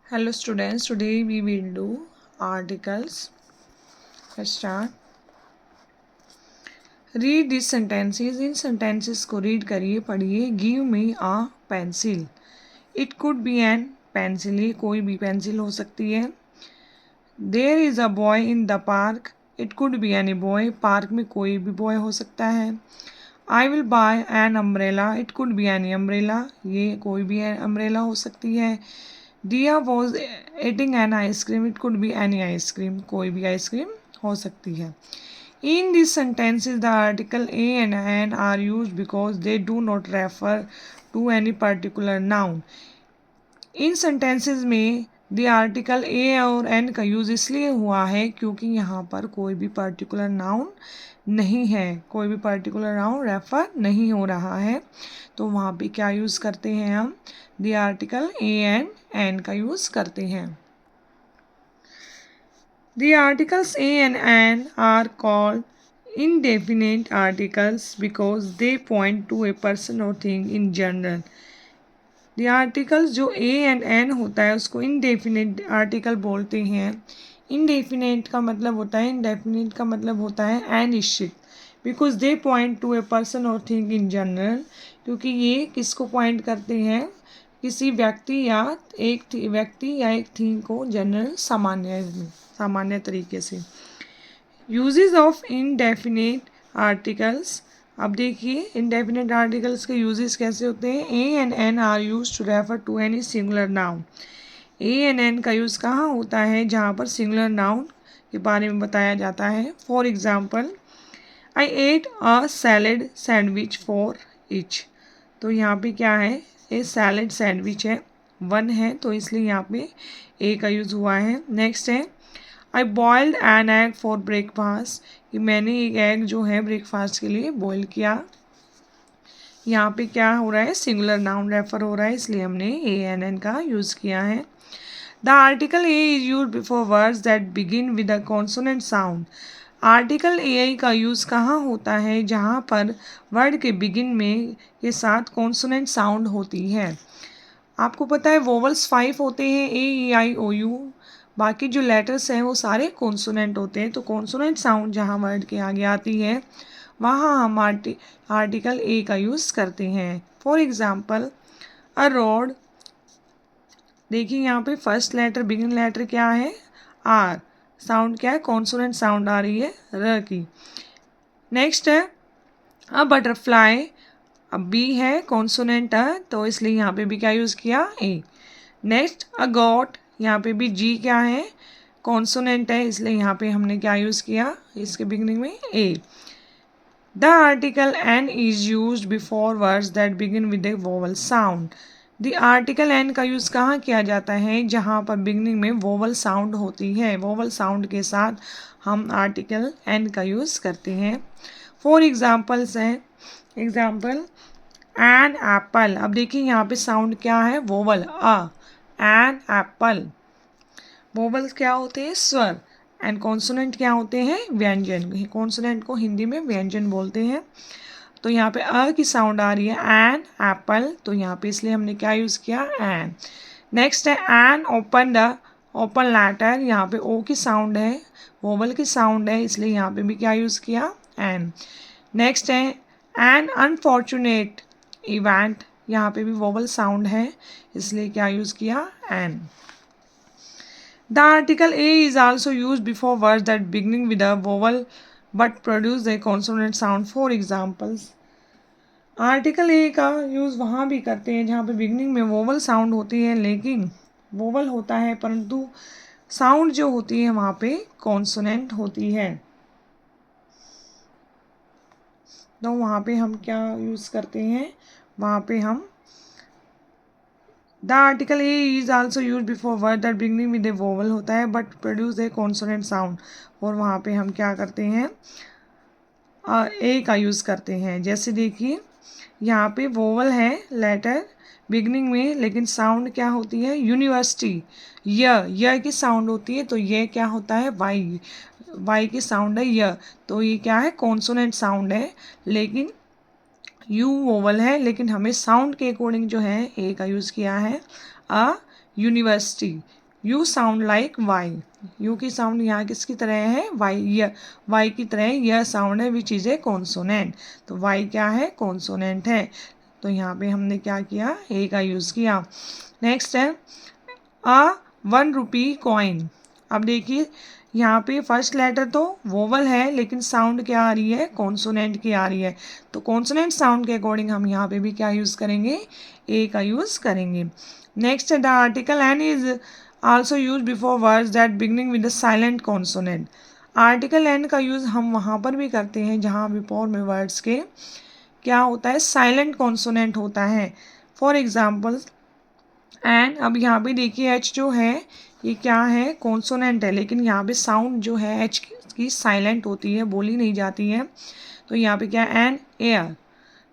Hello students, today we will do articles. Let's start. Read these sentences. In sentences को read करिए, पढ़िए. Give me a pencil. It could be an pencil. ये कोई भी pencil हो सकती है. There is a boy in the park. It could be any boy. Park में कोई भी boy हो सकता है. I will buy an umbrella. It could be any umbrella. ये कोई भी umbrella हो सकती है. Dia was eating an ice cream. It could be any ice cream. कोई भी ice cream हो सकती है. In these sentences, the article a and an are used because they do not refer to any particular noun. In sentences में the article a और n का use इसलिए हुआ है क्योंकि यहाँ पर कोई भी particular noun नहीं है, कोई भी particular noun रेफर नहीं हो रहा है. तो वहाँ पे क्या यूज़ करते हैं हम? the article a and n का यूज़ करते हैं. The articles a and n are called indefinite articles because they point to a person or thing in general. The articles जो a and n होता है उसको indefinite article बोलते हैं. Indefinite का मतलब होता है, indefinite का मतलब होता है अनिश्चित. Because they point to a person or thing in general. क्योंकि ये किसको point करते हैं? किसी व्यक्ति या एक थिंग को जनरल सामान्य तरीके से. Uses of indefinite articles. अब देखिए इनडेफिनेट आर्टिकल्स के यूजेस कैसे होते हैं. A and an are used to refer to any singular noun. A and an का यूज़ कहाँ होता है? जहाँ पर सिंगुलर नाउन के बारे में बताया जाता है. For example, I at a salad sandwich for each. तो यहाँ पे क्या है? ए सैलड सैंडविच है, वन है, तो इसलिए यहाँ पे ए का यूज़ हुआ है. नेक्स्ट है I boiled an egg for breakfast. कि मैंने एक एग जो है ब्रेकफास्ट के लिए बॉयल किया. यहाँ पे क्या हो रहा है? सिंगुलर नाउन रेफर हो रहा है, इसलिए हमने ए एन एन का यूज़ किया है. The article a is use before words that begin with a consonant sound. Article a I का यूज़ कहाँ होता है? जहाँ पर वर्ड के बिगिन में के साथ कॉन्सोनेंट साउंड होती है. आपको पता है वोवल्स 5 होते हैं, ए ई आई ओ यू. बाकी जो लेटर्स हैं वो सारे कॉन्सोनेंट होते हैं. तो कॉन्सोनेंट साउंड जहाँ वर्ड के आगे आती है वहाँ हम आर्टिकल ए का यूज़ करते हैं. For example, a road. देखिए यहाँ पे फर्स्ट लेटर बिगिन लेटर क्या है? आर. साउंड क्या है? कॉन्सोनेंट साउंड आ रही है र की. नेक्स्ट है अ बटरफ्लाई. अब बी है कॉन्सोनेंट है, तो इसलिए यहाँ पे भी क्या यूज़ किया? ए. नेक्स्ट अ गॉट. यहाँ पे भी जी क्या है? कॉन्सोनेंट है, इसलिए यहाँ पे हमने क्या यूज़ किया? इसके बिगिनिंग में a. The article an is use before words that begin with a vowel sound. The article an का यूज़ कहाँ किया जाता है? जहाँ पर बिगिनिंग में वोवल साउंड होती है. वोवल साउंड के साथ हम आर्टिकल एन का यूज़ करते हैं. फॉर एग्जाम्पल्स हैं. Example, an apple. अब देखिए यहाँ पे साउंड क्या है? Vowel a. An apple. Vowels क्या होते हैं? स्वर. एंड कॉन्सोनेंट क्या होते हैं? व्यंजन. कॉन्सोनेंट को हिंदी में व्यंजन बोलते हैं. तो यहाँ पे अ की साउंड आ रही है एन एप्पल, तो यहाँ पे इसलिए हमने क्या यूज़ किया? एन. नेक्स्ट है an open the open letter. यहाँ पे ओ की साउंड है, वोवल की साउंड है, इसलिए यहाँ पे भी क्या यूज़ किया? एन. नेक्स्ट है एन अनफॉर्चुनेट इवेंट. यहाँ पे भी वोवल साउंड है, इसलिए क्या यूज़ किया? An. The article a is also use before words that beginning with a vowel but produce a consonant sound. For examples, article a का use वहाँ भी करते हैं जहाँ पे बिगिनिंग में वोवल साउंड होती है, लेकिन वोवल होता है परंतु साउंड जो होती है वहाँ पे कॉन्सोनेंट होती है. तो वहाँ पे हम क्या यूज़ करते हैं? वहाँ पे हम the article a is also use before word that beginning with a vowel होता है but produce a consonant sound. और वहाँ पे हम क्या करते हैं? ए का यूज़ करते हैं. जैसे देखिए यहाँ पे वोवल है लेटर बिगनिंग में, लेकिन साउंड क्या होती है? यूनिवर्सिटी. य की साउंड होती है, तो ये क्या होता है? वाई की साउंड है य, तो ये क्या है? कॉन्सोनेंट साउंड है, लेकिन यू वोवल है, लेकिन हमें साउंड के अकॉर्डिंग जो है ए का यूज़ किया है. A university, you sound like why, you की साउंड यहाँ किसकी तरह है, वाई, वाई की तरह यह साउंड है विच इज़ ए कॉन्सोनेंट, तो वाई क्या है, कॉन्सोनेंट है, तो यहाँ पे हमने क्या किया, ए का यूज़ किया। नेक्स्ट है अ 1 रुपी कॉइन। अब देखिए यहाँ पे फर्स्ट लेटर तो वोवल है लेकिन साउंड क्या आ रही है, कॉन्सोनेंट की आ रही है, तो कॉन्सोनेंट साउंड के अकॉर्डिंग हम यहाँ पे भी क्या यूज़ करेंगे, ए का यूज़ करेंगे। नेक्स्ट है the article an is also use before words that beginning with the silent consonant. Article an का यूज़ हम वहाँ पर भी करते हैं जहाँ बिफोर में वर्ड्स के क्या होता है, साइलेंट कॉन्सोनेंट होता है। फॉर एग्जाम्पल एंड, अब यहाँ पे देखिए एच जो है ये क्या है, कॉन्सोनेंट है, लेकिन यहाँ पे साउंड जो है एच की साइलेंट होती है, बोली नहीं जाती है, तो यहाँ पे क्या है एन एयर,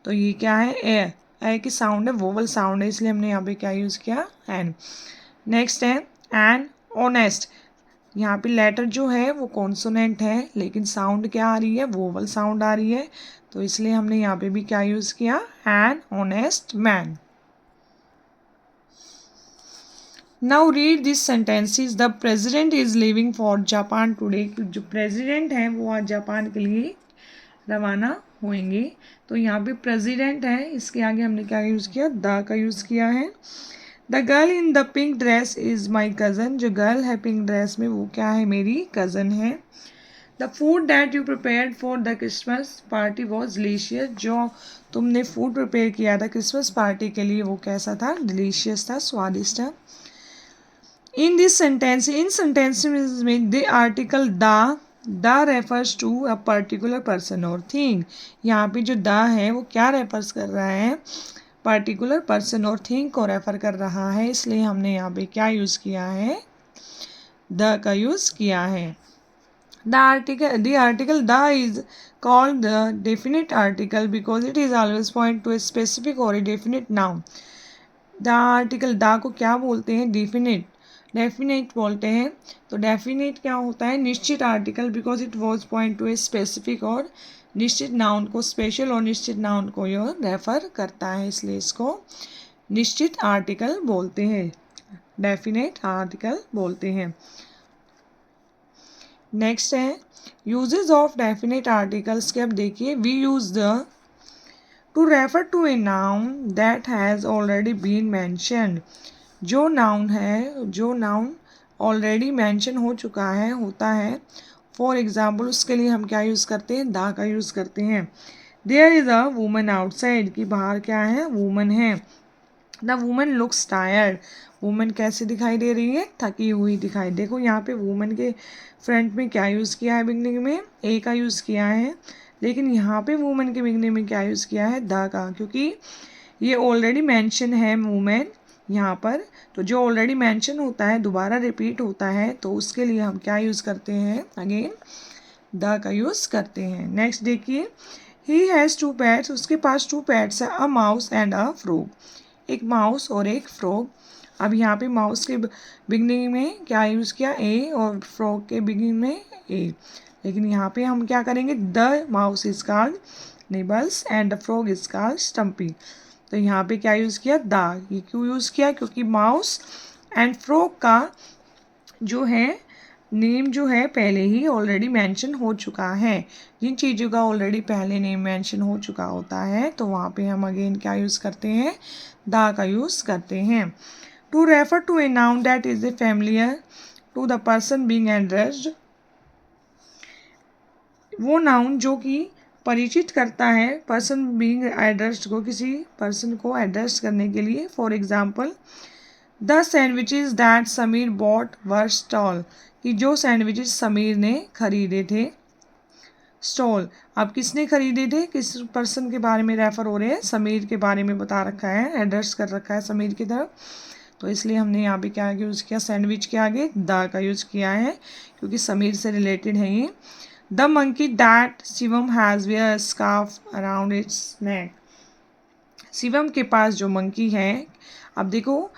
तो ये क्या है एयर, एयर की साउंड है, वोवल साउंड है, इसलिए हमने यहाँ पे क्या यूज़ किया, एन। नेक्स्ट है एन ऑनेस्ट, यहाँ पे लेटर जो है वो कॉन्सोनेंट है लेकिन साउंड क्या आ रही है, वोवल साउंड आ रही है, तो इसलिए हमने यहाँ पे भी क्या यूज़ किया, an honest man. Now read this sentences, the president is living for Japan today, जो प्रेजिडेंट हैं वो आज जापान के लिए रवाना होंगे, तो यहाँ पे प्रेजिडेंट है, इसके आगे हमने क्या यूज़ किया, द का यूज़ किया है। The girl in the pink dress is my cousin, जो गर्ल है पिंक ड्रेस में वो क्या है, मेरी कज़न है। The food that you prepared for the Christmas party was delicious, जो तुमने फूड प्रिपेयर किया था क्रिसमस पार्टी के लिए वो कैसा था, डिलीशियस था, स्वादिष्ट था। In this sentence, in sentences में the article the refers to a particular person और थिंग, यहाँ पे जो द है वो क्या रेफर्स कर रहा है, पर्टिकुलर पर्सन और थिंग को रेफर कर रहा है, इसलिए हमने यहाँ पे क्या यूज़ किया है, द का यूज़ किया है। The article the is called the definite article because it is always point to a specific or a definite noun। The article the को क्या बोलते हैं, डेफिनेट बोलते हैं, तो डेफिनेट क्या होता है, निश्चित article, because it was point two a specific और निश्चित नाउन को, स्पेशल और निश्चित नाउन को यह रेफर करता है, इसलिए इसको निश्चित आर्टिकल बोलते हैं, डेफिनेट आर्टिकल बोलते हैं। नेक्स्ट है यूजेस ऑफ डेफिनेट आर्टिकल्स के, अब देखिए we use the to refer to a noun that has already been mentioned, जो नाउन है, जो नाउन ऑलरेडी मैंशन हो चुका है, होता है, फॉर एग्जाम्पल उसके लिए हम क्या यूज़ करते हैं, दा का यूज़ करते हैं। There is a woman outside, कि बाहर क्या है, वूमन है। The woman looks tired, woman कैसे दिखाई दे रही है, थकी हुई दिखाई, देखो यहाँ पे वूमन के फ्रंट में क्या यूज़ किया है, बिगनिंग में ए का यूज़ किया है, लेकिन यहाँ पे वूमन के बिगनिंग में क्या यूज़ किया है, द का, क्योंकि ये ऑलरेडी मेंशन है वूमेन यहाँ पर, तो जो ऑलरेडी मेंशन होता है दोबारा रिपीट होता है, तो उसके लिए हम क्या यूज़ करते हैं, अगेन द का यूज़ करते हैं। नेक्स्ट देखिए ही हैज़ 2 पैट्स, उसके पास 2 पैट्स है, a mouse and a frog, एक माउस और एक फ्रॉग। अब यहाँ पे माउस के बिगनिंग में क्या यूज़ किया, ए, और फ्रॉग के बिगनिंग में ए, लेकिन यहाँ पे हम क्या करेंगे, the mouse is called Nibbles and the frog is called Stumpy, तो यहाँ पे क्या यूज़ किया, द, ये क्यों यूज़ किया, क्योंकि माउस एंड फ्रॉग का जो है नेम जो है पहले ही ऑलरेडी मेंशन हो चुका है, जिन चीज़ों का ऑलरेडी पहले नेम मेंशन हो चुका होता है तो वहाँ पे हम अगेन क्या यूज़ करते हैं, द का यूज़ करते हैं। To refer to a noun that is a familiar to the person being addressed, वो नाउन जो कि परिचित करता है पर्सन बीइंग एड्रेस्ड को, किसी पर्सन को एड्रेस करने के लिए। For example the sandwiches that Sameer bought were stale, कि जो सैंडविचेस समीर ने खरीदे थे, स्टॉल, अब किसने खरीदे थे, किस पर्सन के बारे में रेफर हो रहे हैं, समीर के बारे में बता रखा है, एड्रेस कर रखा है समीर की तरफ, तो इसलिए हमने यहाँ पे क्या यूज़ किया, सैंडविच के आगे द का यूज़ किया है क्योंकि समीर से रिलेटेड है ये। The monkey that Shivam has wear scarf around its neck, Shivam के पास जो मंकी है, अब देखो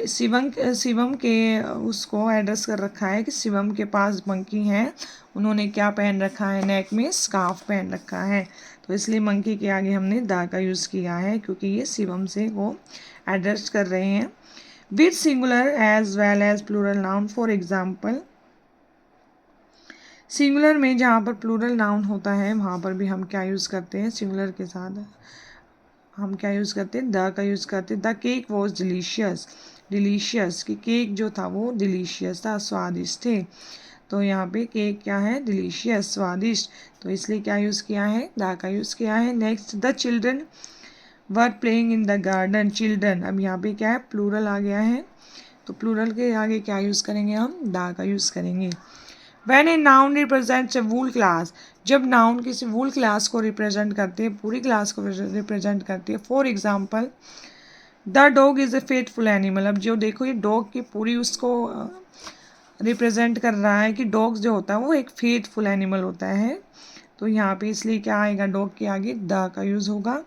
शिवम के उसको एड्रेस कर रखा है कि शिवम के पास मंकी हैं, उन्होंने क्या पहन रखा है, नेक में स्कार्फ पहन रखा है, तो इसलिए मंकी के आगे हमने द का यूज़ किया है क्योंकि ये शिवम से वो एड्रेस कर रहे हैं। With singular as well as plural noun. For example, singular में जहाँ पर प्लूरल नाउन होता है वहाँ पर भी हम क्या यूज़ करते हैं, सिंगुलर के साथ हम क्या यूज़ करते हैं, द का यूज़ करते हैं। The cake was delicious. Delicious कि केक जो था वो डिलीशियस था, स्वादिष्ट थे। तो यहाँ पे केक क्या है, डिलीशियस, स्वादिष्ट। तो इसलिए क्या यूज़ किया है, द का यूज़ किया है। Next, the children were playing in the garden. Children, अब यहाँ पे क्या है, प्लूरल आ गया है, तो प्लूरल के आगे क्या यूज़ करेंगे हम, द का यूज़ करेंगे। When a noun represents a whole class, जब नाउन किसी वूल क्लास को रिप्रेजेंट करते हैं, पूरी क्लास को रिप्रेजेंट करती है। For example, the dog is a faithful animal. अब जो देखो ये डॉग की पूरी उसको रिप्रेजेंट कर रहा है कि डॉग जो होता है वो एक फेथफुल एनिमल होता है। तो यहाँ पे इसलिए क्या आएगा, डॉग के आगे द का यूज़ होगा।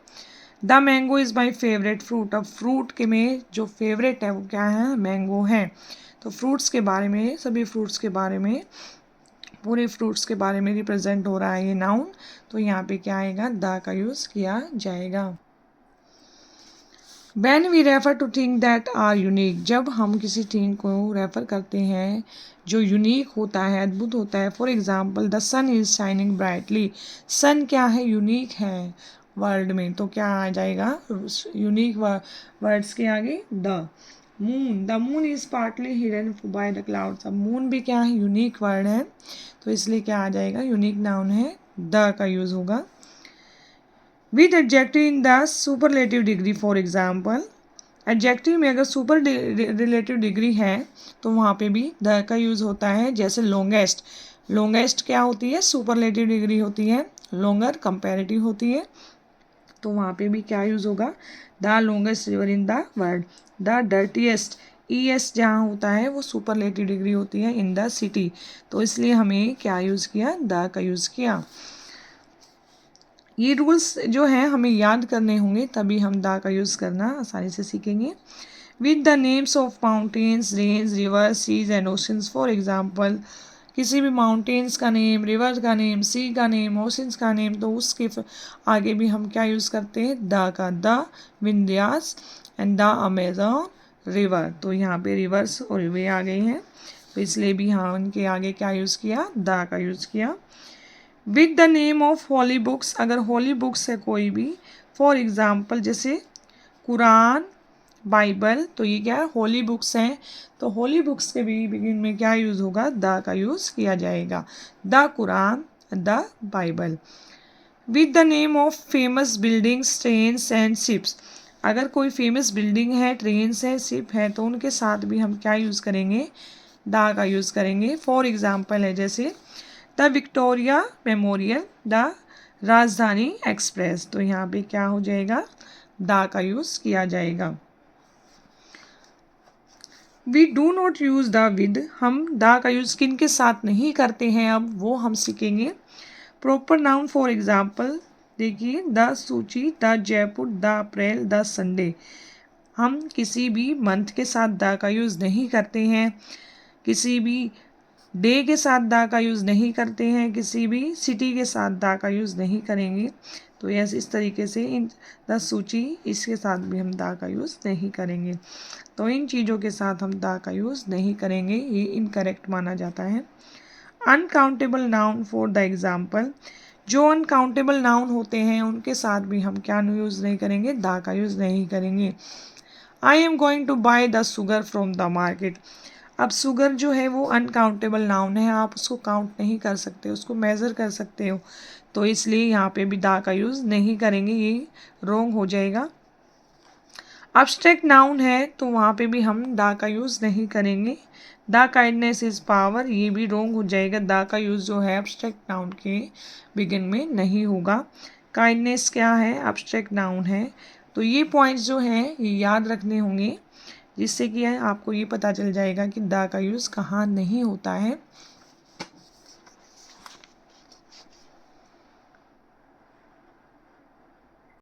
The mango is my favourite fruit. अब फ्रूट के में जो फेवरेट है वो क्या है, मैंगो है। तो फ्रूट्स के बारे में, सभी फ्रूट्स के बारे में, पूरे फ्रूट्स के बारे में रिप्रेजेंट हो रहा है ये नाउन। तो यहाँ पे क्या आएगा, द का यूज़ किया जाएगा। When we refer to things that are unique, जब हम किसी थिंग को रेफर करते हैं जो यूनिक होता है, अद्भुत होता है। For example, the sun is shining brightly. Sun क्या है, यूनिक है वर्ल्ड में, तो क्या आ जाएगा, यूनिक वर्ड्स के आगे the. Moon, the moon is partly hidden by the clouds. अब मून भी क्या है, यूनिक वर्ड है, तो इसलिए क्या आ जाएगा, यूनिक नाउन है, द का यूज़ होगा। With adjective in the superlative degree. For example, adjective में अगर सुपर रिलेटिव डिग्री है तो वहाँ पे भी द का यूज़ होता है। जैसे लॉन्गेस्ट, लॉन्गेस्ट क्या होती है, सुपरलेटिव डिग्री होती है। लॉन्गर कंपैरेटिव होती है, तो वहाँ पे भी क्या यूज़ होगा, the longest river in the world. The dirtiest, ES जहाँ होता है वो सुपरलेटिव डिग्री होती है, इन द सिटी। तो इसलिए हमें क्या यूज़ किया, द का यूज़ किया। ये रूल्स जो हैं हमें याद करने होंगे, तभी हम द का यूज़ करना आसानी से सीखेंगे। With the names of mountains, range, river, seas and oceans. For example, किसी भी माउंटेन्स का नेम, रिवर का नेम, सी का नेम, ओशंस का नेम, तो उसके आगे भी हम क्या यूज़ करते हैं, द का। The Vindhyas and the Amazon river. तो यहाँ पे रिवर्स और वे आ गई हैं, तो इसलिए भी हाँ उनके आगे क्या यूज़ किया, द का यूज़ किया। With the name of holy books, अगर होली बुक्स है कोई भी, फॉर एग्जाम्पल जैसे कुरान, बाइबल, तो ये क्या है, होली बुक्स हैं। तो होली बुक्स के भी बिगिन में क्या यूज़ होगा, द का यूज़ किया जाएगा। The Quran, the Bible. With the name of famous buildings, trains and ships, अगर कोई फेमस बिल्डिंग है, ट्रेन्स है, शिप है, तो उनके साथ भी हम क्या यूज़ करेंगे, द का यूज़ करेंगे। फॉर एग्जाम्पल है जैसे द विक्टोरिया मेमोरियल, द राजधानी एक्सप्रेस। तो यहाँ पे क्या हो जाएगा, द का यूज़ किया जाएगा। We do not use the with, हम द का यूज़ किन के साथ नहीं करते हैं, अब वो हम सीखेंगे। प्रॉपर नाउन, फॉर एग्जाम्पल देखिए, द सूची, the Jaipur, the April, the Sunday. हम किसी भी मंथ के साथ द का यूज़ नहीं करते हैं, किसी भी डे के साथ द का यूज़ नहीं करते हैं, किसी भी सिटी के साथ द का यूज़ नहीं करेंगे। तो यस, इस तरीके से इन द सूची, इसके साथ भी हम द का यूज़ नहीं करेंगे। तो इन चीज़ों के साथ हम द का यूज़ नहीं करेंगे, ये इनकरेक्ट माना जाता है। Uncountable noun, for the example, जो अनकाउंटेबल नाउन होते हैं उनके साथ भी हम क्या यूज़ नहीं करेंगे, द का यूज़ नहीं करेंगे। I am going to buy the sugar from the market. अब शुगर जो है वो अनकाउंटेबल नाउन है, आप उसको काउंट नहीं कर सकते, उसको मेज़र कर सकते हो, तो इसलिए यहाँ पे भी द का यूज़ नहीं करेंगे, ये रॉन्ग हो जाएगा। अब्स्ट्रैक्ट नाउन है तो वहाँ पे भी हम द का यूज़ नहीं करेंगे। द काइंडनेस इज़ पावर, ये भी रॉन्ग हो जाएगा, द का यूज़ जो है अब्स्ट्रैक्ट नाउन के बिगिन में नहीं होगा। काइंडनेस क्या है, अब्स्ट्रैक्ट नाउन है। तो ये पॉइंट्स जो हैं ये याद रखने होंगे, जिससे कि आपको ये पता चल जाएगा कि द का यूज़ कहाँ नहीं होता है।